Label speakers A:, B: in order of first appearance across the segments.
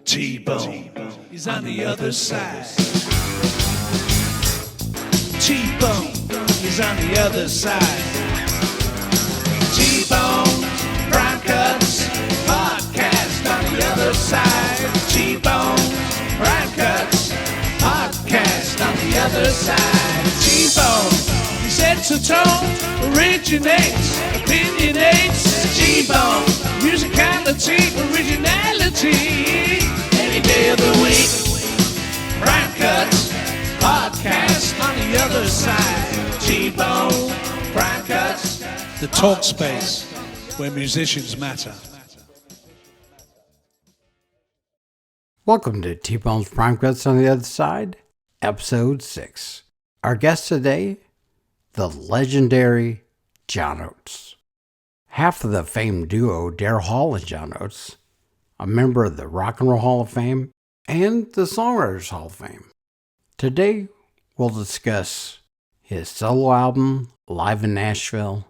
A: T-Bone is on the other side. T-Bone is on the other side. T-Bone, Prime Cuts, podcast on the other side. T-Bone, Prime Cuts, podcast on the other side. T-Bone, he sets the tone, originates, opinionates. T-Bone, musicality, originality, any day of the week. Prime Cuts, podcast on the other side. T-Bone, Prime Cuts. The talk space where musicians matter.
B: Welcome to T-Bone's Prime Cuts on the Other Side, Episode 6. Our guest today, the legendary John Oates. Half of the famed duo Daryl and John Oates, a member of the Rock and Roll Hall of Fame and the Songwriters Hall of Fame. Today, we'll discuss his solo album, Live in Nashville,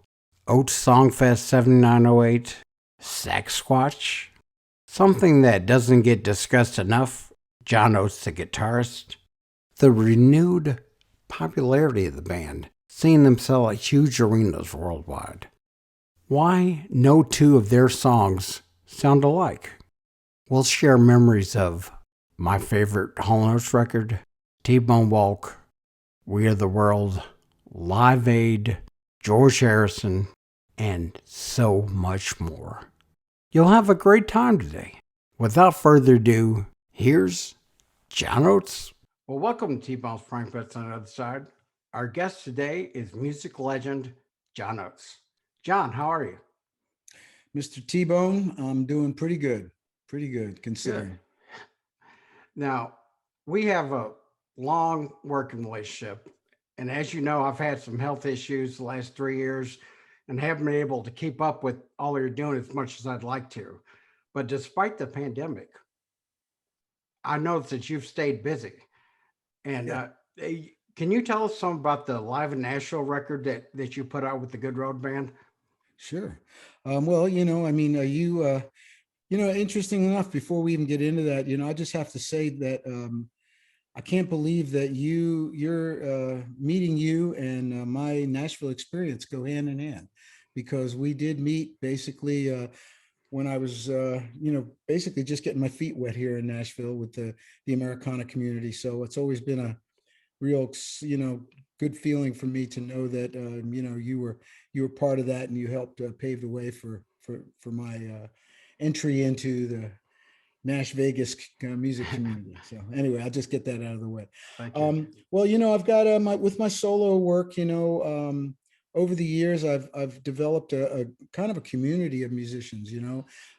B: Oates Songfest 7908, Saxsquatch, something that doesn't get discussed enough, John Oates the guitarist, the renewed popularity of the band, seeing them sell at huge arenas worldwide. Why no two of their songs sound alike? We'll share memories of my favorite Hall & Oates record, T-Bone Wolk, We Are the World, Live Aid, George Harrison, and so much more. You'll have a great time today. Without further ado, here's John Oates. Well, welcome to T-Bone's Prime Cuts on the Other Side. Our guest today is music legend John Oates. John, how are you?
C: Mr. T-Bone, I'm doing pretty good considering.
B: Good. Now, we have a long working relationship, and as you know, I've had some health issues the last 3 years and haven't been able to keep up with all you're doing as much as I'd like to. But despite the pandemic, I noticed that you've stayed busy. And can you tell us some about the Live in Nashville record that you put out with the Good Road Band?
C: Sure. Well, interesting enough, before we even get into that, I just have to say that I can't believe that you're meeting you and my Nashville experience go hand in hand, because we did meet basically when I was, basically just getting my feet wet here in Nashville with the Americana community. So it's always been a real, good feeling for me to know that, you were part of that and you helped pave the way for my entry into the Nash Vegas music community. So anyway, I'll just get that out of the way.
B: Thank you.
C: Well, I've got with my solo work, over the years, I've developed a kind of a community of musicians,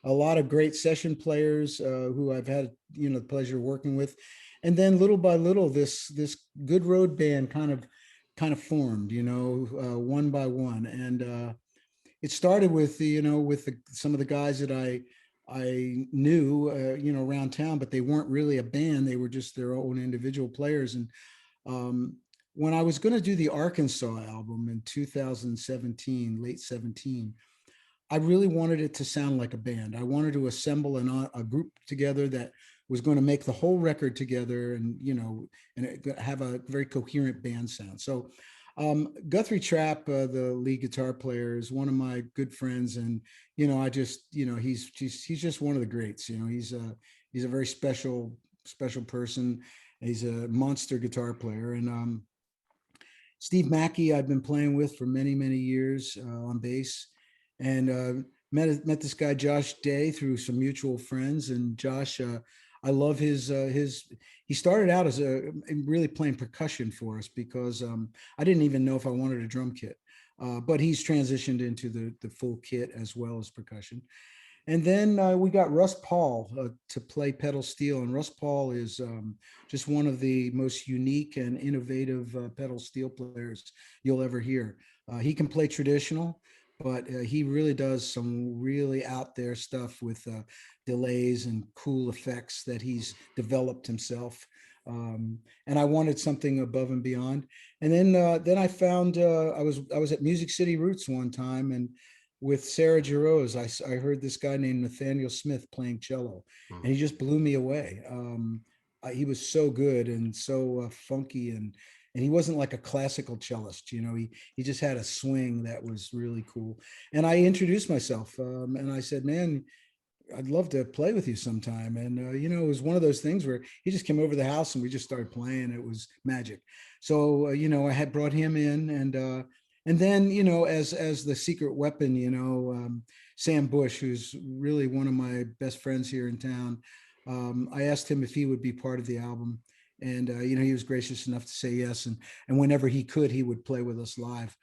C: a lot of great session players who I've had, the pleasure of working with. And then little by little, this Good Road Band kind of formed, one by one. And it started with some of the guys that I knew, around town, but they weren't really a band. They were just their own individual players. And when I was going to do the Arkansas album in 2017, late 17, I really wanted it to sound like a band. I wanted to assemble a group together that was going to make the whole record together and, and have a very coherent band sound. So Guthrie Trapp, the lead guitar player, is one of my good friends. And, I just, he's just one of the greats. He's a very special person. He's a monster guitar player. And Steve Mackey, I've been playing with for many, many years on bass. And met this guy, Josh Day, through some mutual friends. And Josh, I love his he started out as really playing percussion for us, because I didn't even know if I wanted a drum kit, but he's transitioned into the full kit as well as percussion. And then we got Russ Paul to play pedal steel, and Russ Paul is just one of the most unique and innovative pedal steel players you'll ever hear. He can play traditional, but he really does some really out there stuff with delays and cool effects that he's developed himself. And I wanted something above and beyond. And then I found I was at Music City Roots one time, and with Sarah Jarosz, I heard this guy named Nathaniel Smith playing cello, and he just blew me away. He was so good and so funky, and he wasn't like a classical cellist, you know. He just had a swing that was really cool. And I introduced myself, and I said, "Man, I'd love to play with you sometime." And you know, it was one of those things where he just came over the house and we just started playing. It was magic. So you know, I had brought him in, and then you know, as the secret weapon, you know, Sam Bush, who's really one of my best friends here in town. I asked him if he would be part of the album, and you know, he was gracious enough to say yes. And whenever he could, he would play with us live.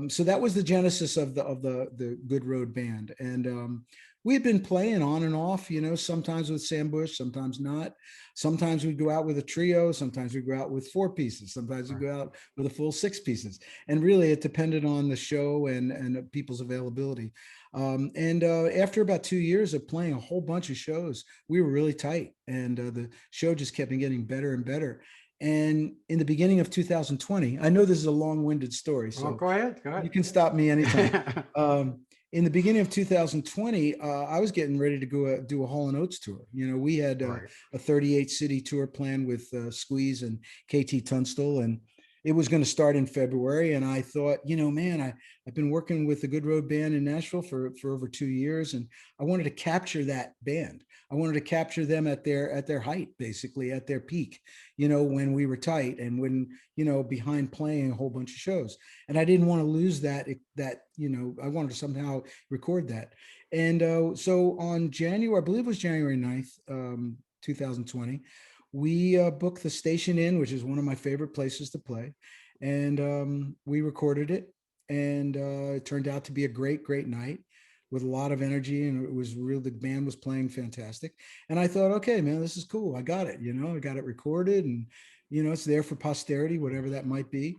C: So that was the genesis of the Good Road Band, and we had been playing on and off, you know, sometimes with Sam Bush, sometimes not. Sometimes we'd go out with a trio, sometimes we'd go out with 4 pieces, sometimes we'd go out with a full 6 pieces. And really it depended on the show and people's availability. After about 2 years of playing a whole bunch of shows, we were really tight, and the show just kept getting better and better. And in the beginning of 2020, I know this is a long-winded story, so
B: go ahead.
C: you can stop me anytime. In the beginning of 2020, I was getting ready to go do a Hall & Oates tour. You know, we had a 38 city tour planned with Squeeze and KT Tunstall, and it was going to start in February. And I thought, you know, man, I've been working with the Good Road Band in Nashville for over 2 years, and I wanted to capture that band. I wanted to capture them at their height, basically at their peak, you know, when we were tight and when, you know, behind playing a whole bunch of shows. And I didn't want to lose that, you know, I wanted to somehow record that. And so on January, I believe it was January 9th, 2020, we booked the Station Inn, which is one of my favorite places to play. And we recorded it, and it turned out to be a great night with a lot of energy, and it was real. The band was playing fantastic, and I thought, okay, man, this is cool. I got it, you know, I got it recorded, and you know, it's there for posterity, whatever that might be.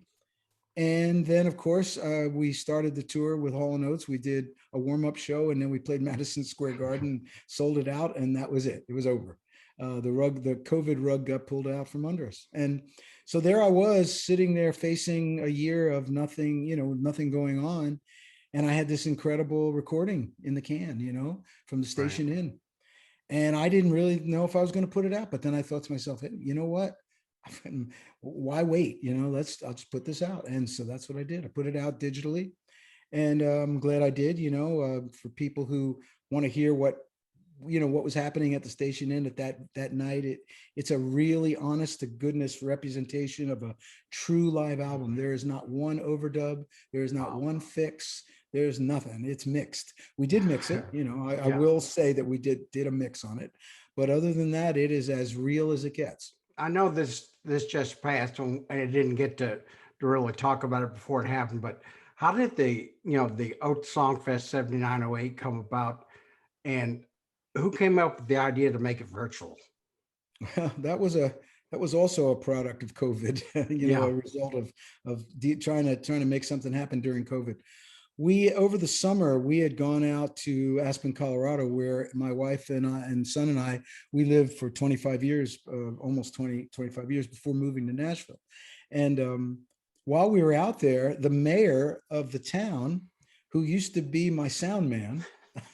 C: And then, of course, we started the tour with Hall & Oates. We did a warm-up show, and then we played Madison Square Garden, sold it out, and that was it. It was over. The COVID rug got pulled out from under us. And so there I was sitting there facing a year of nothing, you know, nothing going on. And I had this incredible recording in the can, you know, from the Station Inn. And I didn't really know if I was going to put it out. But then I thought to myself, hey, you know what? Why wait? You know, I'll just put this out. And so that's what I did. I put it out digitally. And I'm glad I did, you know, for people who want to hear what was happening at the Station Inn at that night. It's a really honest to goodness representation of a true live album. There is not one overdub. There is not one fix. There's nothing. It's mixed. We did mix it. You know, I will say that we did a mix on it. But other than that, it is as real as it gets.
B: I know this just passed, and I didn't get to really talk about it before it happened, but how did the Oates Songfest 7908 come about, and who came up with the idea to make it virtual?
C: That was also a product of COVID, you know, a result of trying to make something happen during COVID. We, over the summer, we had gone out to Aspen, Colorado, where my wife and I and son and I, we lived for 25 years, almost 25 years before moving to Nashville. And while we were out there, the mayor of the town, who used to be my sound man,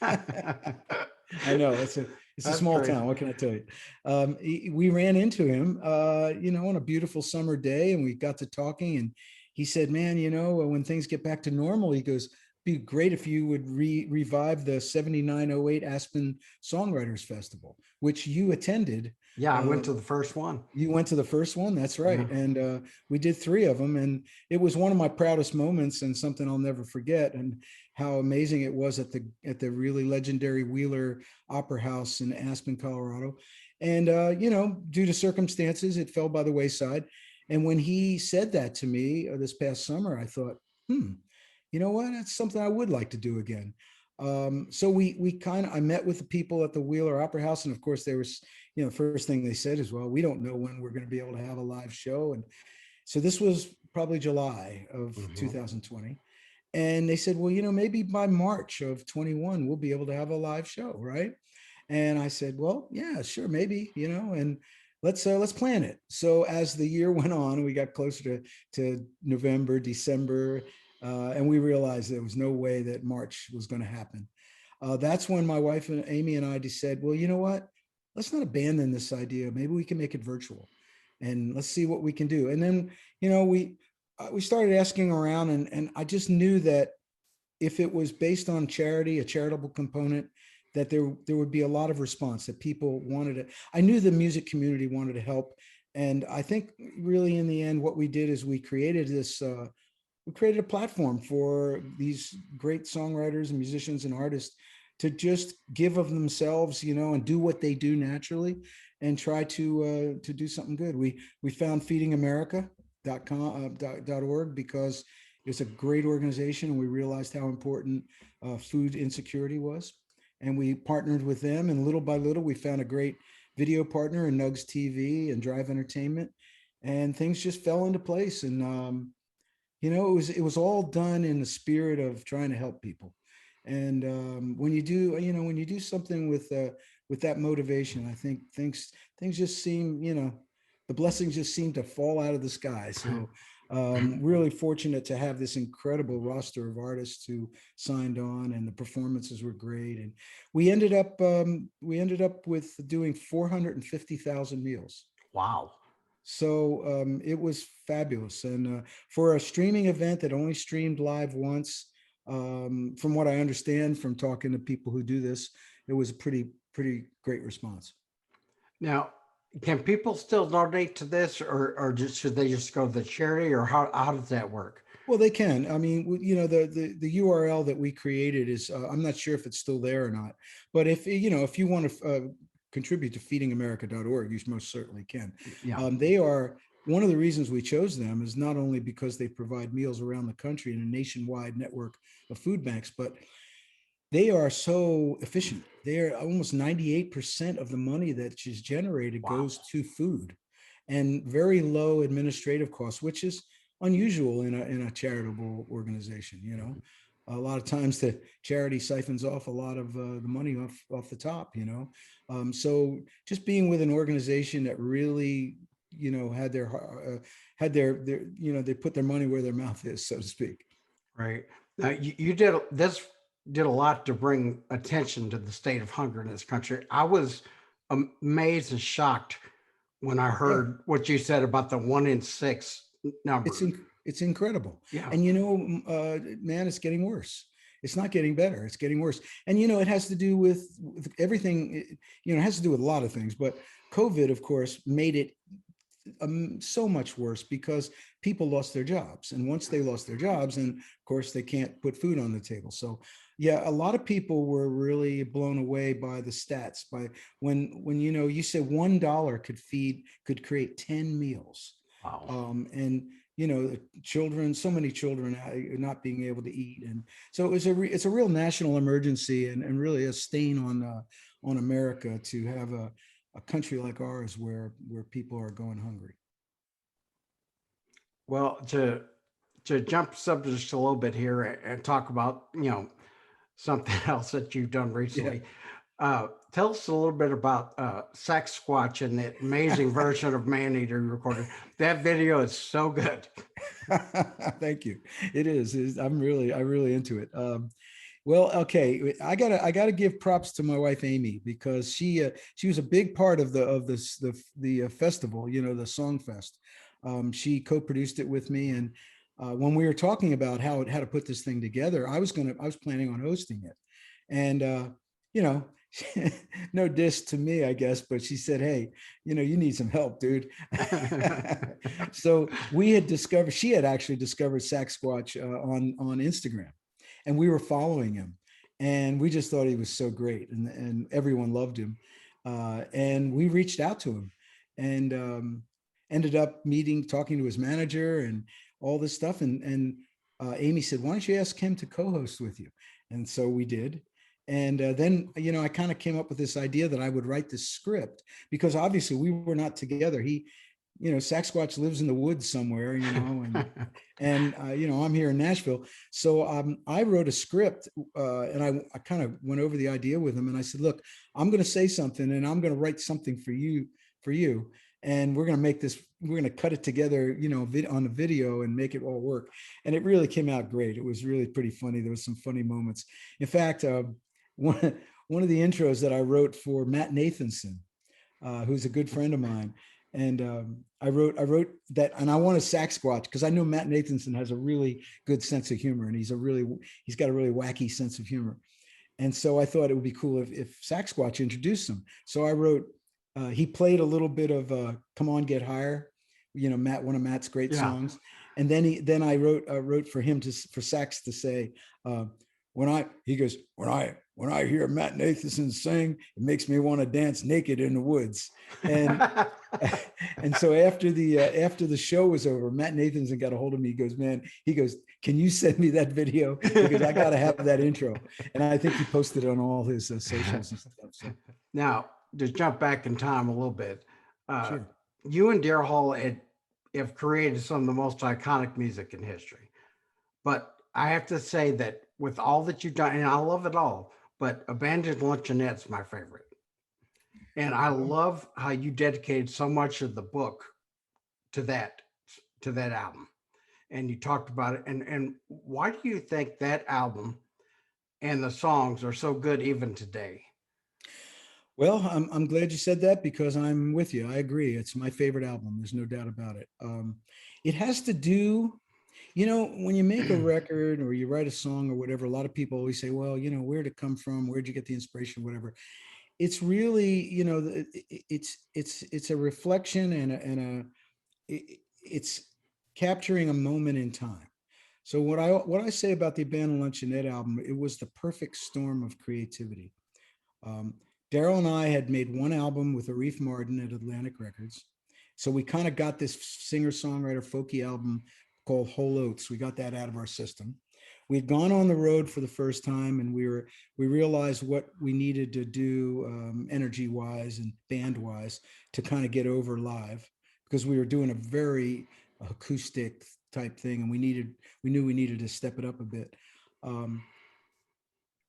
C: I know it's a small town. What can I tell you? We ran into him, you know, on a beautiful summer day, and we got to talking, and he said, man, you know, when things get back to normal, he goes, be great if you would revive the 7908 Aspen Songwriters Festival, which you attended.
B: Yeah, I went to the first one.
C: You went to the first one? That's right. Yeah. And we did 3 of them. And it was one of my proudest moments and something I'll never forget. And how amazing it was at the really legendary Wheeler Opera House in Aspen, Colorado. And, you know, due to circumstances, it fell by the wayside. And when he said that to me this past summer, I thought, you know what? That's something I would like to do again. So I met with the people at the Wheeler Opera House. And of course, there was, you know, first thing they said is, well, we don't know when we're going to be able to have a live show. And so this was probably July of 2020. And they said, well, you know, maybe by March of 21, we'll be able to have a live show, right? And I said, well, yeah, sure, maybe, you know, and let's plan it. So as the year went on, we got closer to November, December. And we realized there was no way that March was going to happen. That's when my wife and Amy and I said, well, you know what? Let's not abandon this idea. Maybe we can make it virtual, and let's see what we can do. And then, we started asking around, and I just knew that if it was based on charity, a charitable component, that there would be a lot of response, that people wanted it. I knew the music community wanted to help. And I think really in the end, what we did is we created a platform for these great songwriters and musicians and artists to just give of themselves, and do what they do naturally, and try to do something good. We found feedingamerica.org because it's a great organization, and we realized how important food insecurity was. And we partnered with them, and little by little, we found a great video partner in Nugs TV and Drive Entertainment, and things just fell into place. And it was all done in the spirit of trying to help people. And when you do something with that motivation, I think things just seem, the blessings just seem to fall out of the sky. So really fortunate to have this incredible roster of artists who signed on, and the performances were great. And we ended up with doing 450,000 meals.
B: Wow.
C: So it was fabulous. And for a streaming event that only streamed live once, from what I understand from talking to people who do this, it was a pretty great response.
B: Now, can people still donate to this, or should they just go to the charity, or how does that work?
C: Well, they can. I mean, the URL that we created is, I'm not sure if it's still there or not, but if you want to contribute to feedingamerica.org, you most certainly can.
B: Yeah.
C: They are, one of the reasons we chose them is not only because they provide meals around the country in a nationwide network of food banks, but they are so efficient. They are almost 98% of the money that is generated goes to food, and very low administrative costs, which is unusual in a charitable organization. A lot of times the charity siphons off a lot of the money off the top. So just being with an organization that really had their they put their money where their mouth is, so to speak.
B: Right. Now, you did a lot to bring attention to the state of hunger in this country. I was amazed and shocked when I heard what you said about the 1 in 6 number.
C: It's incredible.
B: Yeah.
C: And man, it's getting worse. It's not getting better. It's getting worse. And it has to do with everything. It has to do with a lot of things. But COVID, of course, made it so much worse because people lost their jobs. And once they lost their jobs, and of course, they can't put food on the table. So yeah, a lot of people were really blown away by the stats. By when you said $1 could create 10 meals.
B: Wow.
C: And children, so many children not being able to eat. And so it's a real national emergency, and really a stain on America to have a country like ours where people are going hungry.
B: Well, to jump subjects a little bit here and talk about, something else that you've done recently. Yeah. Tell us a little bit about Saxsquatch and the amazing version of Maneater you recorded. That video is so good.
C: Thank you. It is. I'm really into it. Well, okay, I gotta give props to my wife Amy, because she was a big part of the festival, the Songfest. She co-produced it with me, and when we were talking about how to put this thing together, I was planning on hosting it, and no diss to me, I guess, but she said, hey, you need some help, dude. So she had actually discovered Saxsquatch on Instagram, and we were following him, and we just thought he was so great, and everyone loved him. And we reached out to him, and ended up talking to his manager and all this stuff. And Amy said, why don't you ask him to co-host with you? And so we did. And then, I kind of came up with this idea that I would write this script, because obviously we were not together. Saxsquatch lives in the woods somewhere, and I'm here in Nashville. So I wrote a script, and I kind of went over the idea with him, and I said, look, I'm going to say something, and I'm going to write something for you. and we're going to make this, we're going to cut it together, you know, on the video and make it all work. And it really came out great. It was really pretty funny. There was some funny moments. In fact, one of the intros that I wrote for Matt Nathanson, who's a good friend of mine. And I wrote that, and I want a Saxsquatch because I know Matt Nathanson has a really good sense of humor, and he's got a really wacky sense of humor. And so I thought it would be cool if Saxsquatch introduced him. So I wrote, he played a little bit of "Come On, Get Higher," you know, one of Matt's great songs. And then I wrote for him for Sax to say, when I hear Matt Nathanson sing, it makes me want to dance naked in the woods. And and so after the show was over, Matt Nathanson got a hold of me. He goes, can you send me that video? Because I got to have that intro. And I think he posted it on all his socials and stuff. So.
B: Now, to jump back in time a little bit,
C: Sure.
B: you and Daryl have created some of the most iconic music in history. But I have to say that with all that you've done, and I love it all, but Abandoned Luncheonette's my favorite. And I love how you dedicated so much of the book to that album. And you talked about it. And why do you think that album and the songs are so good even today?
C: Well, I'm glad you said that because I'm with you. I agree. It's my favorite album. There's no doubt about it. It has to do, you know, when you make a record or you write a song or whatever, a lot of people always say, well, you know, where'd it come from? Where'd you get the inspiration, whatever. It's really, you know, it's a reflection and it's capturing a moment in time. So what I say about the Abandoned Luncheonette album, it was the perfect storm of creativity. Daryl and I had made one album with Arif Mardin at Atlantic Records. So we kind of got this singer-songwriter folky album called Whole Oates. We got that out of our system. We'd gone on the road for the first time, and we realized what we needed to do energy-wise and band-wise to kind of get over live, because we were doing a very acoustic type thing, and we knew we needed to step it up a bit.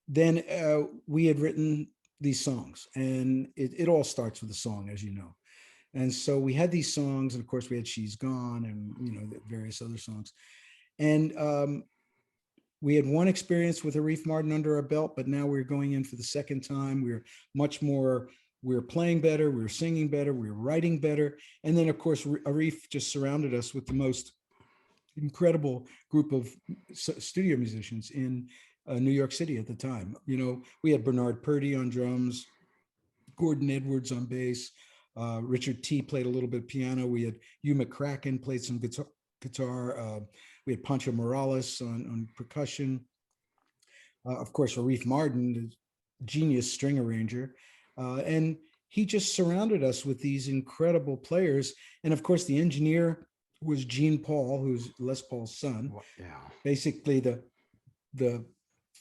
C: Then we had written these songs, and it all starts with a song, as you know. And so we had these songs, and of course we had She's Gone and, you know, the various other songs. And we had one experience with Arif Mardin under our belt, but now we're going in for the second time. We're playing better, we're singing better, we're writing better. And then of course, Arif just surrounded us with the most incredible group of studio musicians in New York City at the time. You know, we had Bernard Purdy on drums, Gordon Edwards on bass, Richard T played a little bit of piano. We had Hugh McCracken played some guitar. We had Pancho Morales on percussion. Of course, Arif Mardin, the genius string arranger. And he just surrounded us with these incredible players. And of course, the engineer was Gene Paul, who's Les Paul's son.
B: Yeah.
C: Basically the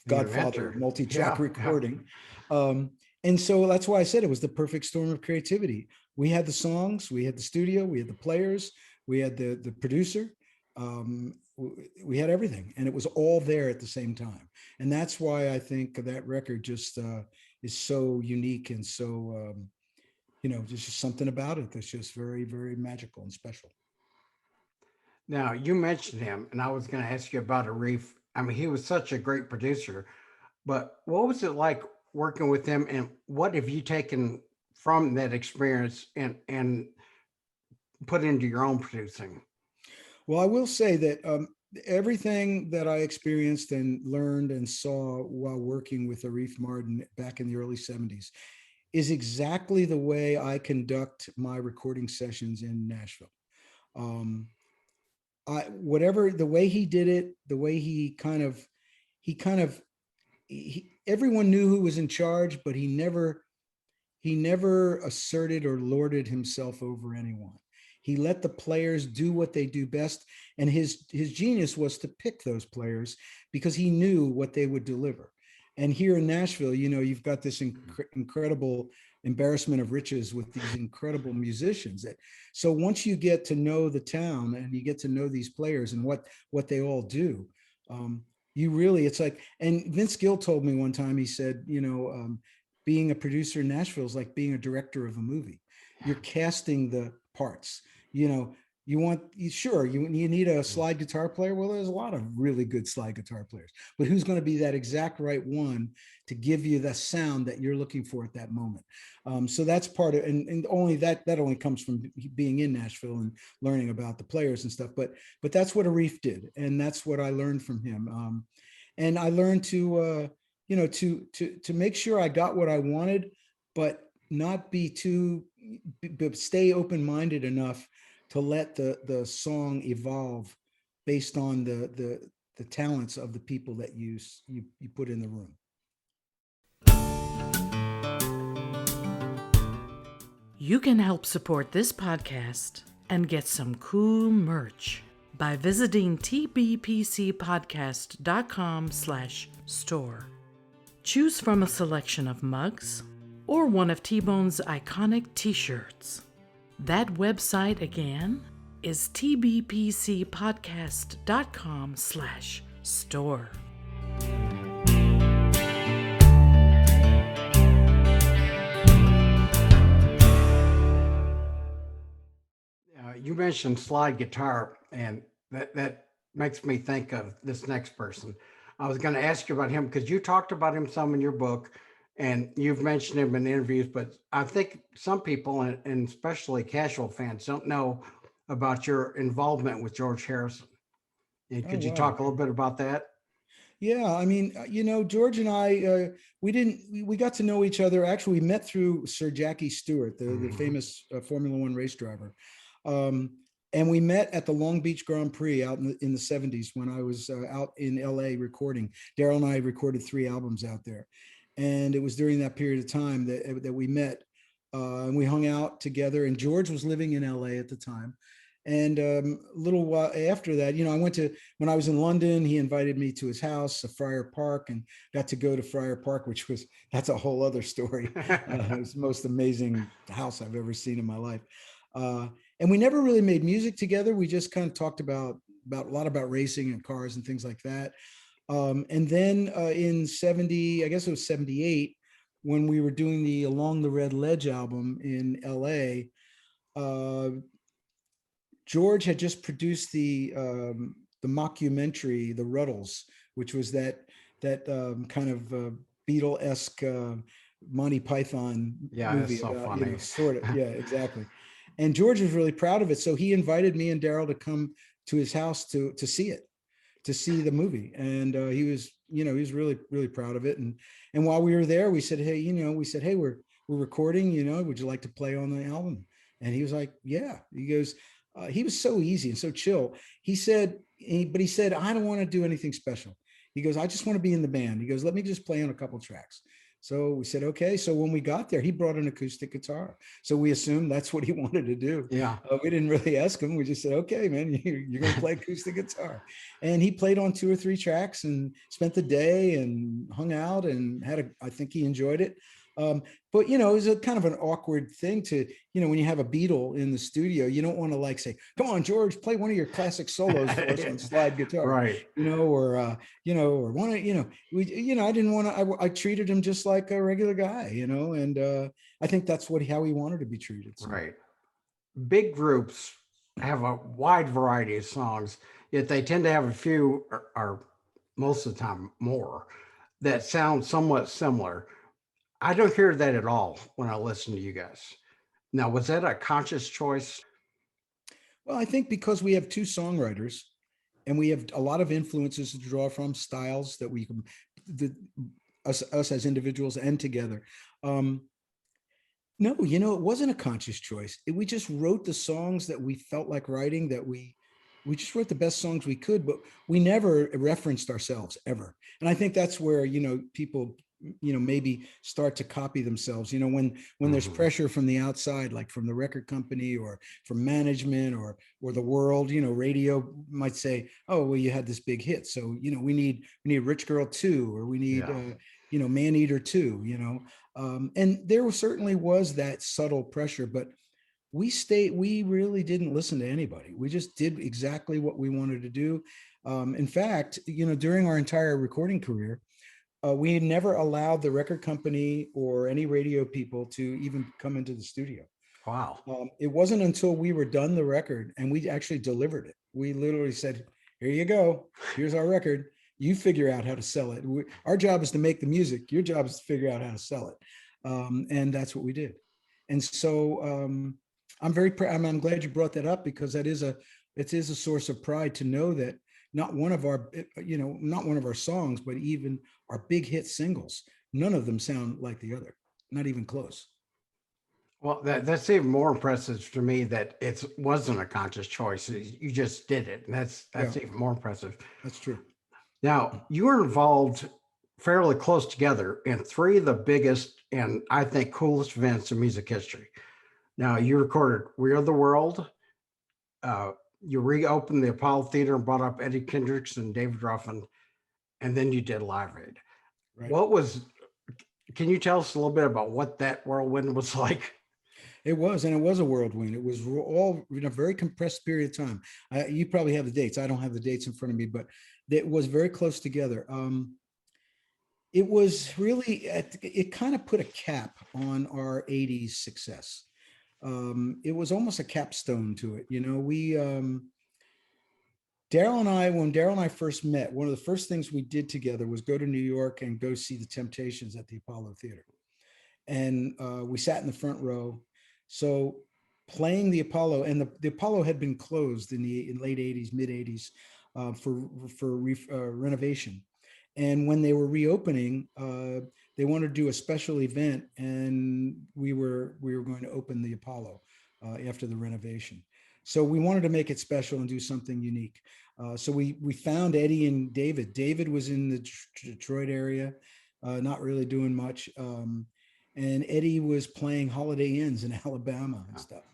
C: godfather of multi-track recording. And so that's why I said it was the perfect storm of creativity. We had the songs, we had the studio, we had the players, we had the producer, we had everything, and it was all there at the same time. And that's why I think that record just is so unique and so, you know, there's just something about it that's just very, very magical and special.
B: Now, you mentioned him, and I was going to ask you about Arif. I mean, he was such a great producer, but what was it like working with him, and what have you taken from that experience and put into your own producing?
C: Well, I will say that everything that I experienced and learned and saw while working with Arif Mardin back in the early 70s is exactly the way I conduct my recording sessions in Nashville. Whatever the way he did it, the way everyone knew who was in charge, but he never asserted or lorded himself over anyone. He let the players do what they do best. And his genius was to pick those players because he knew what they would deliver. And here in Nashville, you know, you've got this incredible embarrassment of riches with these incredible musicians. So once you get to know the town and you get to know these players and what they all do, you really, it's like, and Vince Gill told me one time, he said, you know, being a producer in Nashville is like being a director of a movie. You're casting parts. You know, you need a slide guitar player. Well, there's a lot of really good slide guitar players, but who's going to be that exact right one to give you the sound that you're looking for at that moment? So that's part of, and only that only comes from being in Nashville and learning about the players and stuff. But that's what Arif did, and that's what I learned from him. And I learned to to make sure I got what I wanted, but not be too, but stay open-minded enough to let the song evolve based on the talents of the people that you put in the room.
D: You can help support this podcast and get some cool merch by visiting tbpcpodcast.com/store. Choose from a selection of mugs or one of T-Bone's iconic t-shirts. That website again is tbpcpodcast.com/store.
B: You mentioned slide guitar, and that makes me think of this next person. I was going to ask you about him because you talked about him some in your book, and you've mentioned him in interviews, but I think some people, and especially casual fans, don't know about your involvement with George Harrison. And could you talk a little bit about that?
C: Yeah, I mean, George and I, we got to know each other. Actually, we met through Sir Jackie Stewart, the famous Formula One race driver. And we met at the Long Beach Grand Prix out in the 70s when I was out in LA recording. Daryl and I recorded 3 albums out there. And it was during that period of time that we met, and we hung out together. And George was living in LA at the time. And a little while after that, when I was in London, he invited me to his house, Friar Park, and got to go to Friar Park, that's a whole other story. It was the most amazing house I've ever seen in my life. And we never really made music together. We just kind of talked about a lot about racing and cars and things like that. And then in 70, I guess it was 78, when we were doing the Along the Red Ledge album in LA, George had just produced the mockumentary, The Ruddles, which was that kind of Beatle-esque Monty Python movie.
B: It's so
C: about,
B: funny.
C: Sort of, yeah, exactly. And George was really proud of it, so he invited me and Daryl to come to his house to see it, to see the movie. And he was really, really proud of it. And while we were there, we said, hey, we're recording, would you like to play on the album? And he was like, yeah. He goes, he was so easy and so chill. He said, I don't want to do anything special. He goes, I just want to be in the band. He goes, let me just play on a couple tracks. So we said, okay. So when we got there, he brought an acoustic guitar. So we assumed that's what he wanted to do.
B: Yeah.
C: We didn't really ask him. We just said, okay, man, you're going to play acoustic guitar. And he played on 2 or 3 tracks and spent the day and hung out and I think he enjoyed it. But it was a kind of an awkward thing to, when you have a Beatle in the studio, you don't want to say, come on, George, play one of your classic solos for us on slide guitar,
B: right?
C: Or one of, I didn't want to. I treated him just like a regular guy, and I think that's how he wanted to be treated. So.
B: Right. Big groups have a wide variety of songs, yet they tend to have a few, or most of the time more, that sound somewhat similar. I don't hear that at all when I listen to you guys. Now, was that a conscious choice?
C: Well, I think because we have 2 songwriters and we have a lot of influences to draw from, styles that we can, us as individuals and together. No, it wasn't a conscious choice. We just wrote the songs that we felt like writing, that we just wrote the best songs we could, but we never referenced ourselves ever. And I think that's where, people maybe start to copy themselves, when there's pressure from the outside, like from the record company or from management or the world, radio might say, oh, well, you had this big hit, so we need Rich Girl 2, or we need Man Eater 2, and there certainly was that subtle pressure, but we really didn't listen to anybody. We just did exactly what we wanted to do. In fact, during our entire recording career, we never allowed the record company or any radio people to even come into the studio.
B: Wow.
C: It wasn't until we were done the record and we actually delivered it. We literally said, here you go. Here's our record. You figure out how to sell it. Our job is to make the music. Your job is to figure out how to sell it. And that's what we did. And so I'm glad you brought that up, because it is a source of pride to know that not one of our songs, but even our big hit singles, none of them sound like the other, not even close.
B: Well, that's even more impressive to me, that it wasn't a conscious choice. You just did it. And that's even more impressive.
C: That's true.
B: Now, you were involved fairly close together in three of the biggest and I think coolest events in music history. Now, you recorded We Are the World. You reopened the Apollo Theater and brought up Eddie Kendricks and David Ruffin, and then you did Live Aid.
C: Right.
B: Can you tell us a little bit about what that whirlwind was like?
C: It was a whirlwind. It was all in a very compressed period of time. You probably have the dates. I don't have the dates in front of me, but it was very close together. It was really, it kind of put a cap on our 80s success. It was almost a capstone to it. When Daryl and I first met, one of the first things we did together was go to New York and go see the Temptations at the Apollo Theater. And we sat in the front row. So playing the Apollo, and the Apollo had been closed in late 80s, mid 80s for renovation. And when they were reopening, they wanted to do a special event, and we were going to open the Apollo after the renovation. So we wanted to make it special and do something unique. So we found Eddie and David. David was in the Detroit area, not really doing much. And Eddie was playing Holiday Inns in Alabama and stuff.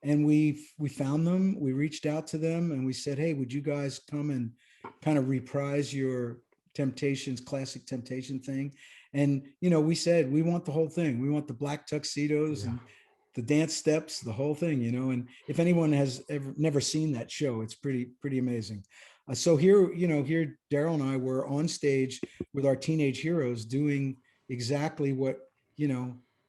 C: And we found them, we reached out to them, and we said, hey, would you guys come and kind of reprise your classic Temptation thing? And, we said, we want the whole thing. We want the black tuxedos and the dance steps, the whole thing, and if anyone has never seen that show, it's pretty amazing. So here Daryl and I were on stage with our teenage heroes doing exactly what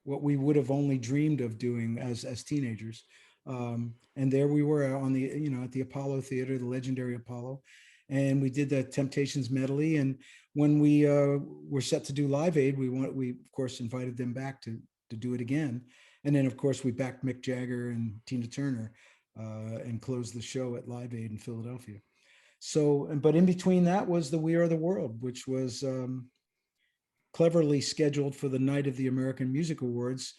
C: we would have only dreamed of doing as teenagers. And there we were at the Apollo Theater, the legendary Apollo, and we did the Temptations medley. And when we were set to do Live Aid, we of course invited them back to do it again. And then of course we backed Mick Jagger and Tina Turner and closed the show at Live Aid in Philadelphia. So, but in between that was the We Are the World, which was cleverly scheduled for the night of the American Music Awards.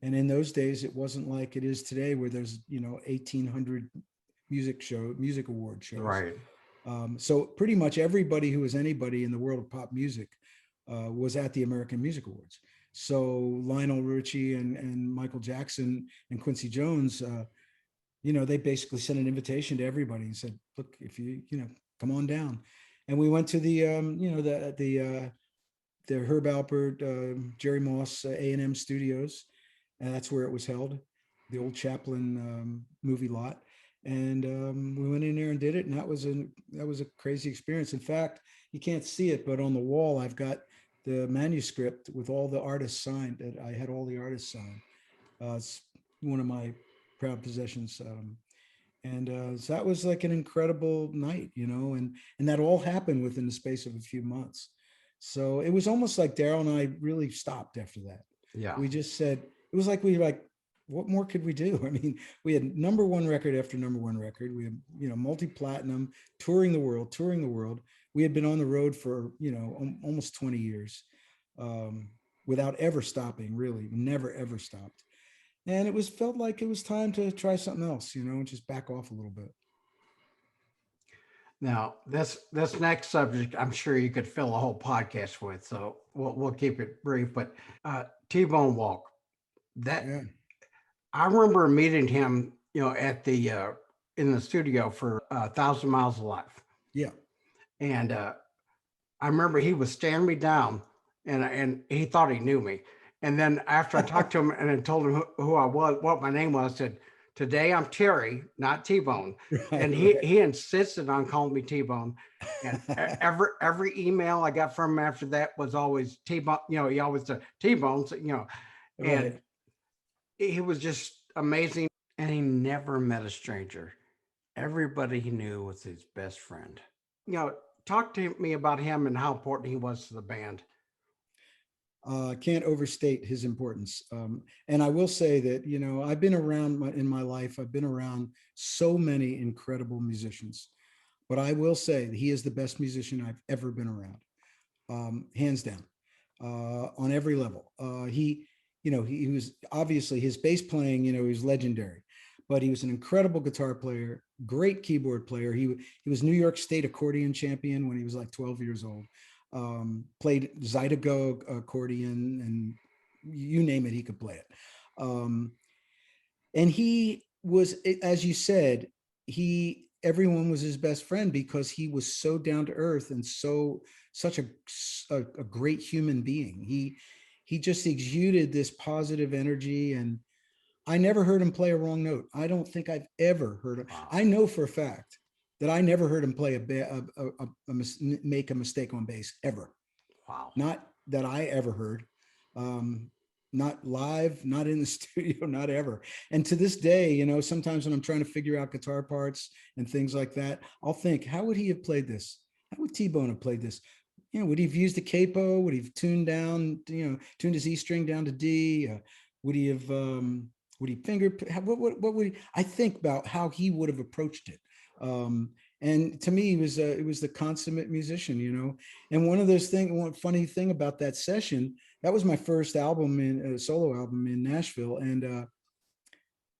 C: And in those days, it wasn't like it is today, where there's 1,800 music award shows.
B: Right.
C: So pretty much everybody who was anybody in the world of pop music was at the American Music Awards. So Lionel Richie and Michael Jackson and Quincy Jones, they basically sent an invitation to everybody and said, look, if you come on down. And we went to the Herb Alpert, Jerry Moss A&M Studios, and that's where it was held, the old Chaplin movie lot. And we went in there and did it, and that was a crazy experience. In fact, you can't see it, but on the wall I've got the manuscript with all the artists signed. That I had all the artists signed. It's one of my proud possessions. So that was like an incredible night, and that all happened within the space of a few months. So it was almost like Daryl and I really stopped after that.
B: Yeah.
C: We just said, it was like, what more could we do? I mean, we had number one record after number one record. We had, multi-platinum, touring the world. We had been on the road for, almost 20 years without ever stopping, really, never, ever stopped. And felt like it was time to try something else, and just back off a little bit.
B: Now, this next subject, I'm sure you could fill a whole podcast with, so we'll keep it brief. But T-Bone Wolk, I remember meeting him, at the in the studio for 1,000 Miles Alive.
C: Yeah,
B: and I remember he was staring me down, and he thought he knew me. And then after I talked to him and I told him who I was, what my name was, I said, today I'm Terry, not T-Bone.
C: right,
B: And he insisted on calling me T-Bone. And every email I got from him after that was always T-Bone. He always said T-Bone.
C: Right.
B: He was just amazing, and he never met a stranger. Everybody he knew was his best friend. Talk to me about him and how important he was to the band.
C: Can't overstate his importance. And I will say that, I've been around in my life, I've been around so many incredible musicians, but I will say that he is the best musician I've ever been around, hands down, on every level. He was obviously his bass playing, he was legendary, but he was an incredible guitar player, great keyboard player. He was New York State accordion champion when he was like 12 years old. Played Zydeco accordion, and you name it, he could play it. And he was, as you said, everyone was his best friend because he was so down to earth and such a great human being. He just exuded this positive energy, and I never heard him play a wrong note. I don't think I've ever heard him.
B: Wow.
C: I know for a fact that I never heard him play make a mistake on bass ever.
B: Wow.
C: Not that I ever heard. Not live, not in the studio, not ever. And to this day, sometimes when I'm trying to figure out guitar parts and things like that, I'll think, how would he have played this? How would T-Bone have played this? Would he have used a capo? Would he have tuned down, tuned his E string down to D? Would he have, would he finger, what would he, I think about how he would have approached it. And to me, it was the consummate musician, and one of those things, one funny thing about that session, that was my first album solo album in Nashville. And,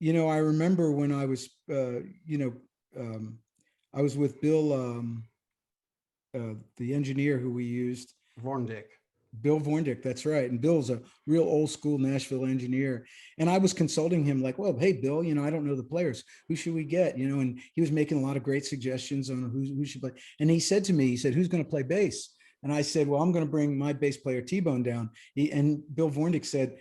C: I remember when I was, I was with Bill, the engineer who we used.
B: Vorndick.
C: Bill Vorndick, that's right. And Bill's a real old school Nashville engineer. And I was consulting him like, well, hey, Bill, I don't know the players. Who should we get? And he was making a lot of great suggestions on who should play. And he said to me, who's going to play bass? And I said, well, I'm going to bring my bass player T-Bone down. And Bill Vorndick said,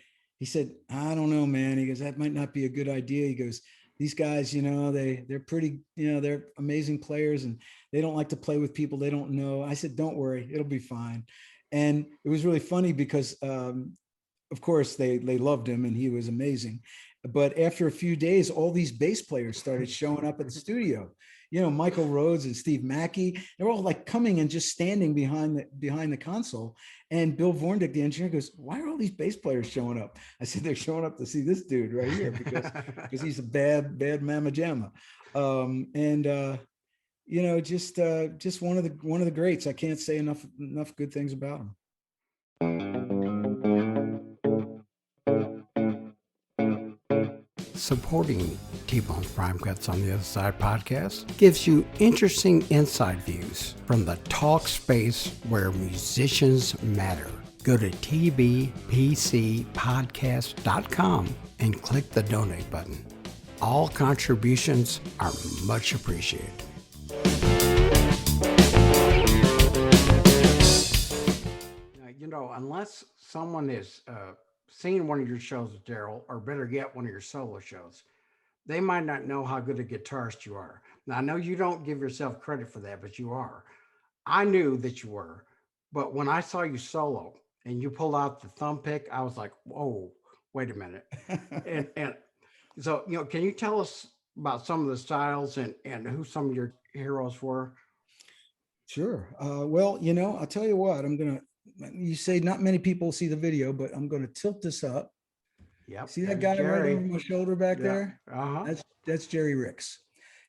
C: I don't know, man. He goes, that might not be a good idea. He goes, these guys, they're pretty, they're amazing players, and they don't like to play with people they don't know. I said, don't worry, it'll be fine. And it was really funny because, of course, they loved him and he was amazing. But after a few days, all these bass players started showing up at the studio. Michael Rhodes and Steve Mackey, they're all like coming and just standing behind the console. And Bill Vorndick, the engineer, goes, why are all these bass players showing up? I said, they're showing up to see this dude right here because he's a bad mamma jamma. Just one of the greats. I can't say enough good things about him.
B: Supporting T-Bone's Prime Cuts on the Other Side podcast gives you interesting inside views from the talk space where musicians matter. Go to tbpcpodcast.com and click the donate button. All contributions are much appreciated. Unless someone is seen one of your shows with Daryl, or better yet, one of your solo shows, they might not know how good a guitarist you are. Now, I know you don't give yourself credit for that, but you are. I knew that you were, but when I saw you solo and you pulled out the thumb pick, I was like, whoa, wait a minute. and so, can you tell us about some of the styles and who some of your heroes were?
C: Sure. Well, I'll tell you what, you say not many people see the video, but I'm going to tilt this up.
B: Yep.
C: See that guy right over my shoulder back there?
B: Uh-huh.
C: That's Jerry Ricks.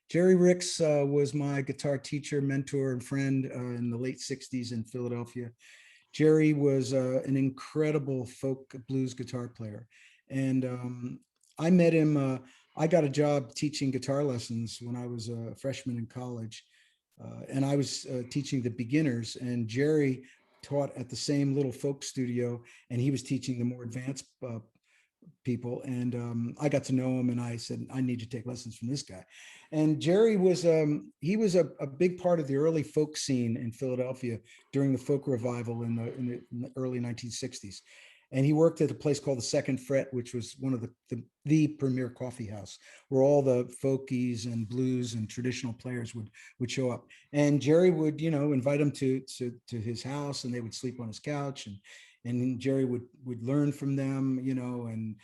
C: Jerry Ricks was my guitar teacher, mentor, and friend in the late 60s in Philadelphia. Jerry was an incredible folk blues guitar player. And I met him, I got a job teaching guitar lessons when I was a freshman in college. And I was teaching the beginners, and Jerry taught at the same little folk studio, and he was teaching the more advanced people. And I got to know him, and I said, I need to take lessons from this guy. And Jerry was, he was a big part of the early folk scene in Philadelphia during the folk revival in the early 1960s. And he worked at a place called the Second Fret, which was one of the premier coffee house, where all the folkies and blues and traditional players would show up. And Jerry would, invite them to his house, and they would sleep on his couch, and Jerry would learn from them, and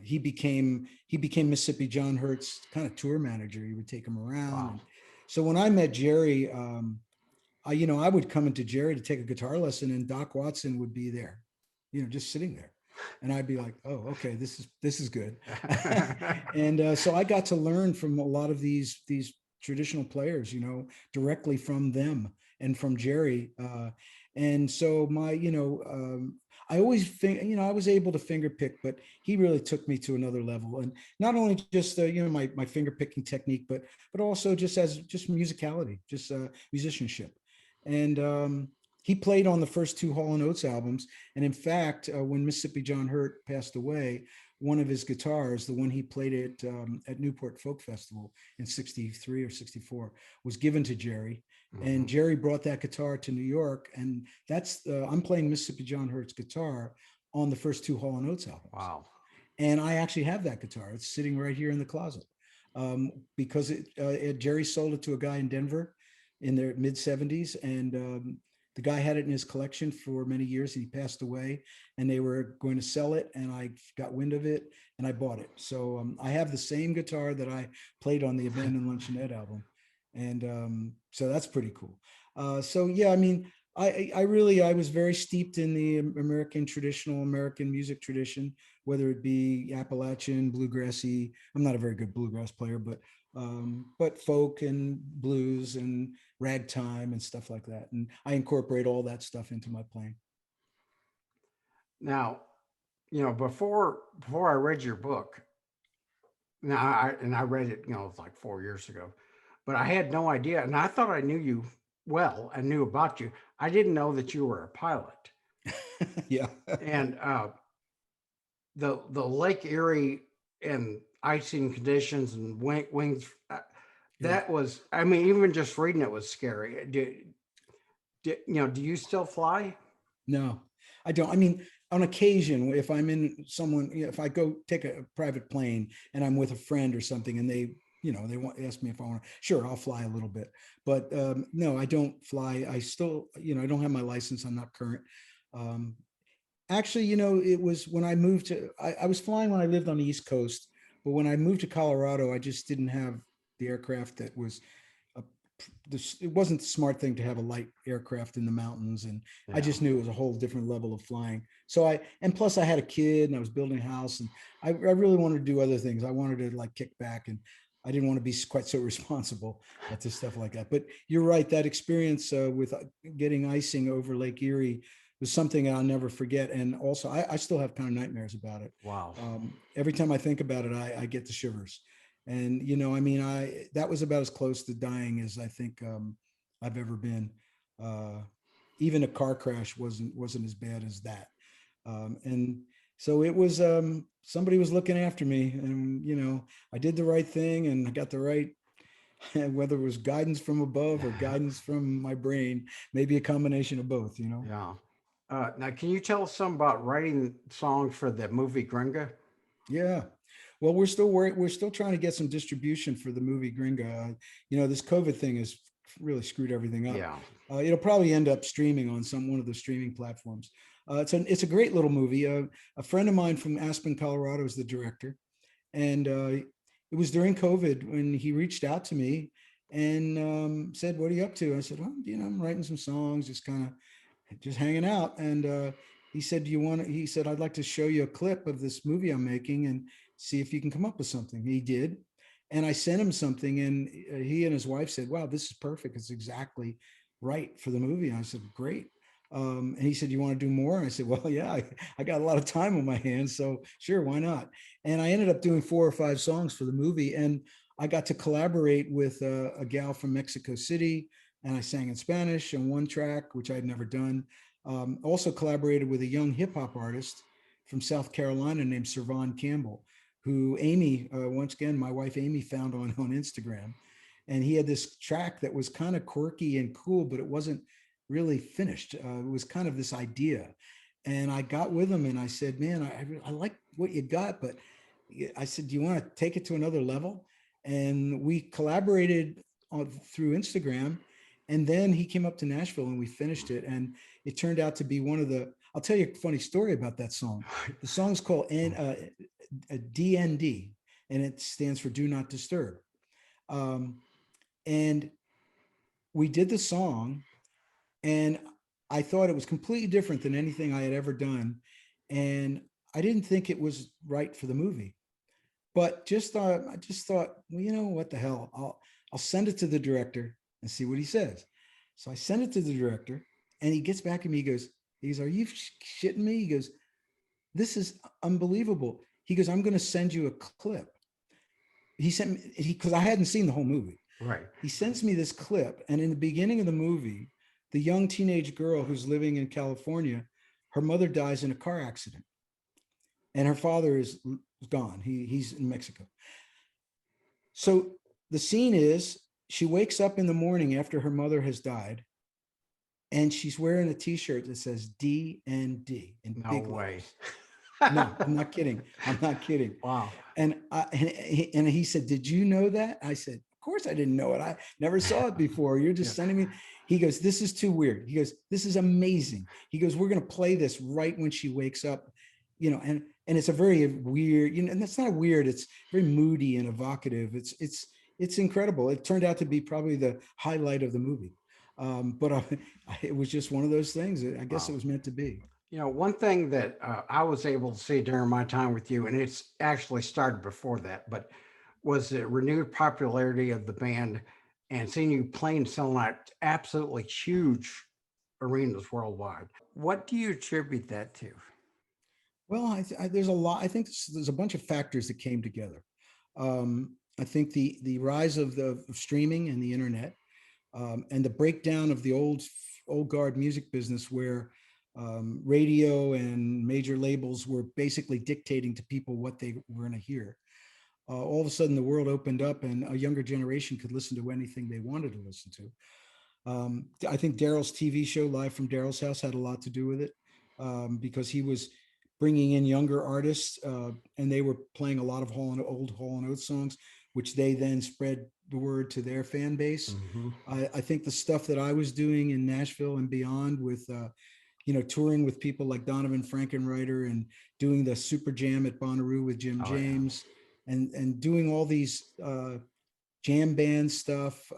C: He became Mississippi John Hurt's kind of tour manager. He would take him around.
B: Wow.
C: And so when I met Jerry, I would come into Jerry to take a guitar lesson, and Doc Watson would be there, just sitting there, and I'd be like, "Oh, okay, this is good." And so I got to learn from a lot of these traditional players, directly from them and from Jerry. And so I always think, I was able to finger pick, but he really took me to another level. And not only just, my finger picking technique, but also just musicality, just musicianship. And he played on the first two Hall & Oates albums. And in fact, when Mississippi John Hurt passed away, one of his guitars, the one he played at Newport Folk Festival in 63 or 64, was given to Jerry. Mm-hmm. And Jerry brought that guitar to New York. And that's, I'm playing Mississippi John Hurt's guitar on the first two Hall & Oates albums.
B: Wow.
C: And I actually have that guitar. It's sitting right here in the closet because Jerry sold it to a guy in Denver in their mid 70s. And the guy had it in his collection for many years. He passed away, and they were going to sell it, and I got wind of it, and I bought it. So I have the same guitar that I played on the Abandoned Luncheonette album, and so that's pretty cool. So yeah, I mean, I was very steeped in the traditional American music tradition, whether it be Appalachian, bluegrassy. I'm not a very good bluegrass player, but folk and blues and ragtime and stuff like that. And I incorporate all that stuff into my playing.
B: Now, before I read your book, I read it, like 4 years ago, but I had no idea. And I thought I knew you well and knew about you. I didn't know that you were a pilot.
C: Yeah.
B: And the Lake Erie and icing conditions and wings, that was, I mean, even just reading it was scary. Do you still fly?
C: No, I don't. I mean, on occasion, if I'm in if I go take a private plane and I'm with a friend or something, and they ask me if I want to, sure, I'll fly a little bit, but no, I don't fly. I still, I don't have my license. I'm not current. Actually, it was when I moved to, I was flying when I lived on the East Coast, but when I moved to Colorado, I just didn't have the aircraft that was, it wasn't the smart thing to have a light aircraft in the mountains. And yeah. I just knew it was a whole different level of flying. So and plus I had a kid and I was building a house, and I really wanted to do other things. I wanted to like kick back, and I didn't want to be quite so responsible to stuff like that. But you're right, that experience with getting icing over Lake Erie was something I'll never forget. And also I still have kind of nightmares about it.
B: Wow.
C: Every time I think about it, I get the shivers. And, I mean, that was about as close to dying as I think I've ever been. Even a car crash wasn't as bad as that. And so it was, somebody was looking after me, and, I did the right thing, and I got the right, whether it was guidance from above or guidance from my brain, maybe a combination of both,
B: Yeah. Now, can you tell us some about writing songs for the movie Gringa?
C: Yeah. Well, we're still trying to get some distribution for the movie Gringa. This COVID thing has really screwed everything up.
B: Yeah.
C: It'll probably end up streaming on one of the streaming platforms. It's a great little movie. A friend of mine from Aspen, Colorado is the director. And it was during COVID when he reached out to me and said, "What are you up to?" I said, "Well, I'm writing some songs, just hanging out." And he said, he said, "I'd like to show you a clip of this movie I'm making and see if you can come up with something." He did. And I sent him something, and he and his wife said, "Wow, this is perfect. It's exactly right for the movie." And I said, "Great." And he said, "You want to do more?" And I said, "Well, yeah, I got a lot of time on my hands, so sure, why not?" And I ended up doing 4 or 5 songs for the movie. And I got to collaborate with a gal from Mexico City, and I sang in Spanish on one track, which I'd never done. Also collaborated with a young hip hop artist from South Carolina named Servon Campbell, who Amy, once again, my wife Amy, found on Instagram. And he had this track that was kind of quirky and cool, but it wasn't really finished. It was kind of this idea. And I got with him and I said, "Man, I like what you got, but," I said, "Do you want to take it to another level?" And we collaborated through Instagram. And then he came up to Nashville and we finished it. And it turned out to be I'll tell you a funny story about that song. The song's called a DND, and it stands for Do Not Disturb. And we did the song, and I thought it was completely different than anything I had ever done. And I didn't think it was right for the movie, but I just thought, well, you know, what the hell? I'll send it to the director and see what he says. So I sent it to the director, and he gets back at me. He goes, are you shitting me? He goes, this is unbelievable. He goes, I'm going to send you a clip. He sent me, because I hadn't seen the whole movie.
B: Right.
C: He sends me this clip, and in the beginning of the movie, the young teenage girl who's living in California, her mother dies in a car accident, and her father is gone. He's in Mexico. So the scene is, she wakes up in the morning after her mother has died, and she's wearing a T-shirt that says D and D in
B: No
C: big
B: way.
C: letters. No, I'm not kidding. I'm not kidding.
B: Wow.
C: And he said, did you know that? I said, of course I didn't know it. I never saw it before. You're just sending me. He goes, this is too weird. He goes, this is amazing. He goes, we're going to play this right when she wakes up, you know, and it's a very weird, you know, and that's not weird. It's very moody and evocative. It's incredible. It turned out to be probably the highlight of the movie. But it was just one of those things. I guess
B: Wow.
C: it was meant to be.
B: You know, one thing that I was able to see during my time with you, and it's actually started before that, but was the renewed popularity of the band and seeing you playing selling out absolutely huge arenas worldwide. What do you attribute that to?
C: Well, there's a lot. I think there's a bunch of factors that came together. I think the rise of streaming and the internet, and the breakdown of the old guard music business, where radio and major labels were basically dictating to people what they were going to hear. All of a sudden, the world opened up, and a younger generation could listen to anything they wanted to listen to. I think Daryl's TV show, Live from Daryl's House, had a lot to do with it, because he was bringing in younger artists, and they were playing a lot of old Hall & Oates songs, which they then spread the word to their fan base.
B: Mm-hmm.
C: I think the stuff that I was doing in Nashville and beyond with, you know, touring with people like Donovan Frankenreiter and doing the Super Jam at Bonnaroo with Jim James, and doing all these jam band stuff,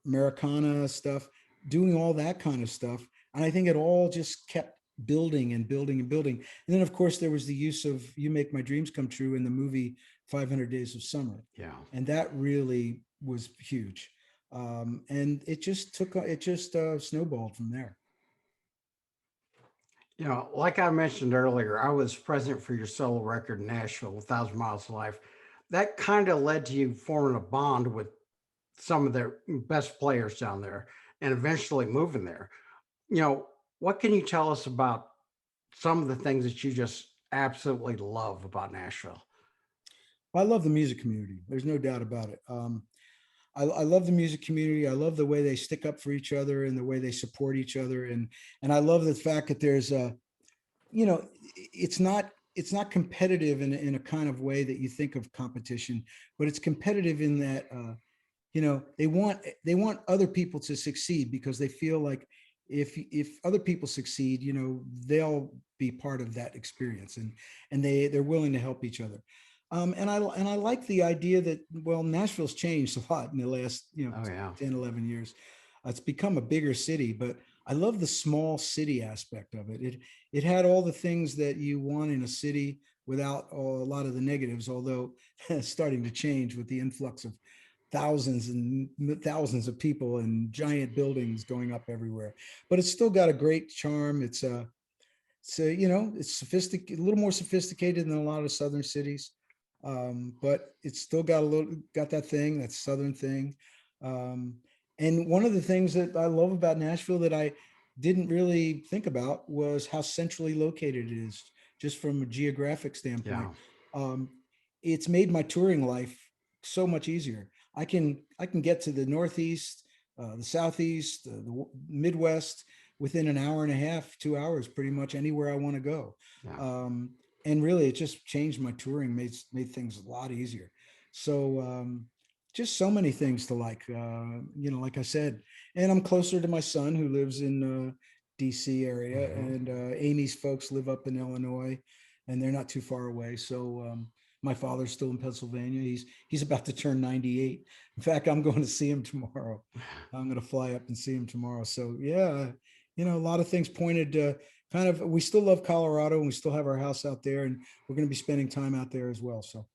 C: Americana stuff, doing all that kind of stuff. And I think it all just kept building and building and building. And then, of course, there was the use of You Make My Dreams Come True in the movie 500 Days of Summer.
B: Yeah.
C: And that really was huge. And it just snowballed from there.
B: You know, like I mentioned earlier, I was present for your solo record in Nashville, 1,000 Miles to Life. That kind of led to you forming a bond with some of their best players down there and eventually moving there. You know, what can you tell us about some of the things that you just absolutely love about Nashville?
C: I love the music community. There's no doubt about it. I love the music community. I love the way they stick up for each other and the way they support each other. And I love the fact that there's a, you know, it's not competitive in a kind of way that you think of competition, but it's competitive in that, you know, they want other people to succeed, because they feel like if other people succeed, you know, they'll be part of that experience, and they're willing to help each other. And I like the idea that, well, Nashville's changed a lot in the last, you know, 10, 11 years. It's become a bigger city, but I love the small city aspect of it. It had all the things that you want in a city without a lot of the negatives, although it's starting to change with the influx of thousands and thousands of people and giant buildings going up everywhere. But it's still got a great charm. It's you know, it's sophisticated, a little more sophisticated than a lot of southern cities. But it's still got that thing, that southern thing. And one of the things that I love about Nashville that I didn't really think about was how centrally located it is, just from a geographic standpoint. It's made my touring life so much easier. I can get to the Northeast, the Southeast, the Midwest within an hour and a half, 2 hours, pretty much anywhere I want to go. And really, it just changed my touring, made things a lot easier. So just so many things to like, you know, like I said, and I'm closer to my son, who lives in DC area, and Amy's folks live up in Illinois, and they're not too far away. So my father's still in Pennsylvania. He's about to turn 98. In fact, I'm going to see him tomorrow. I'm going to fly up and see him tomorrow. So yeah, a lot of things pointed to kind of, we still love Colorado and we still have our house out there, and we're going to be spending time out there as well. So.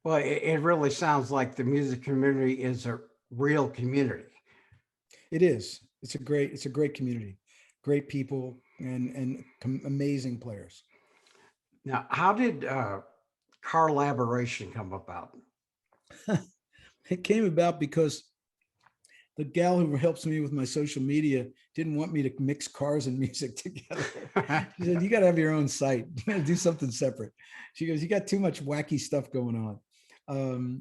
B: Well, it really sounds like the music community is a real community.
C: It is. It's a great community, great people, and amazing players.
B: Now, how did collaboration come about?
C: It came about because the gal who helps me with my social media didn't want me to mix cars and music together. She said, "You got to have your own site. You got to do something separate." She goes, "You got too much wacky stuff going on."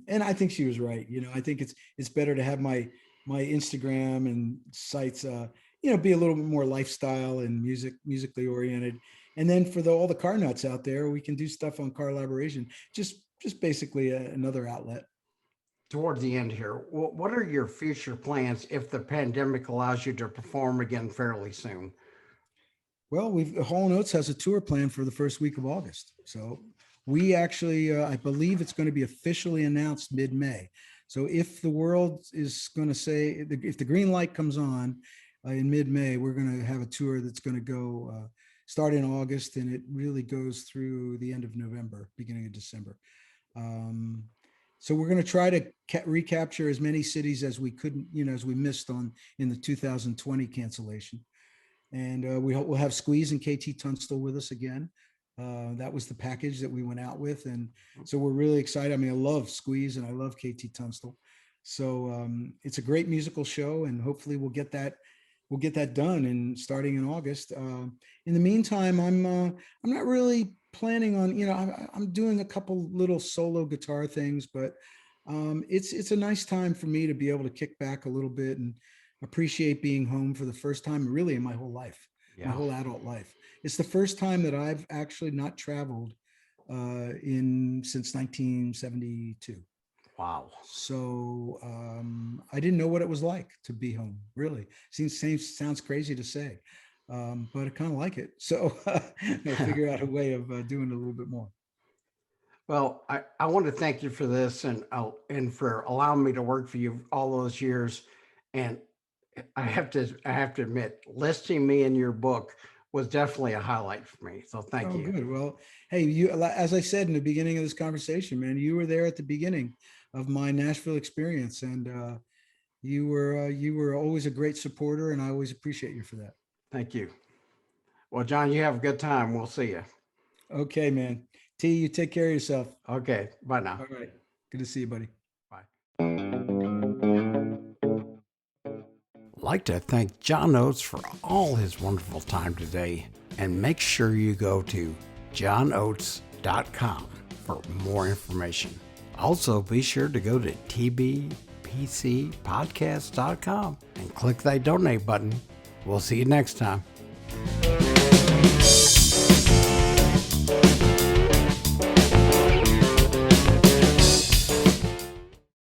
C: And I think she was right. I think it's better to have my Instagram and sites, be a little bit more lifestyle and musically oriented. And then for all the car nuts out there, we can do stuff on car collaboration. Just basically another outlet.
B: Toward the end here, what are your future plans if the pandemic allows you to perform again fairly soon?
C: Well, Hall & Oates has a tour planned for the first week of August. So we actually, I believe it's going to be officially announced mid-May. So if the world is going to say, if the green light comes on in mid-May, we're going to have a tour that's going to go start in August, and it really goes through the end of November, beginning of December. So we're going to try to recapture as many cities as we couldn't, as we missed in the 2020 cancellation. And we'll have Squeeze and KT Tunstall with us again. That was the package that we went out with. And so we're really excited. I mean, I love Squeeze and I love KT Tunstall. So it's a great musical show, and hopefully we'll get that done and starting in August. In the meantime, I'm not really planning on, I'm doing a couple little solo guitar things, but it's a nice time for me to be able to kick back a little bit and appreciate being home for the first time really in my whole life, my whole adult life. It's the first time that I've actually not traveled since 1972.
B: Wow.
C: So I didn't know what it was like to be home, really. Sounds crazy to say, but I kind of like it. So I'll figure out a way of doing it a little bit more.
B: Well, I want to thank you for this and for allowing me to work for you all those years. And I have to admit, listing me in your book was definitely a highlight for me. So thank you.
C: Good. Well, hey, as I said in the beginning of this conversation, man, you were there at the beginning of my Nashville experience, and you were always a great supporter, and I always appreciate you for that.
B: Thank you. Well, John, you have a good time. We'll see you.
C: Okay, man. T, you take care of yourself.
B: Okay. Bye now.
C: All right. Good to see you, buddy.
B: Bye.
E: Like to thank John Oates for all his wonderful time today, and make sure you go to johnoates.com for more information. Also, be sure to go to TBPCpodcast.com and click that donate button. We'll see you next time.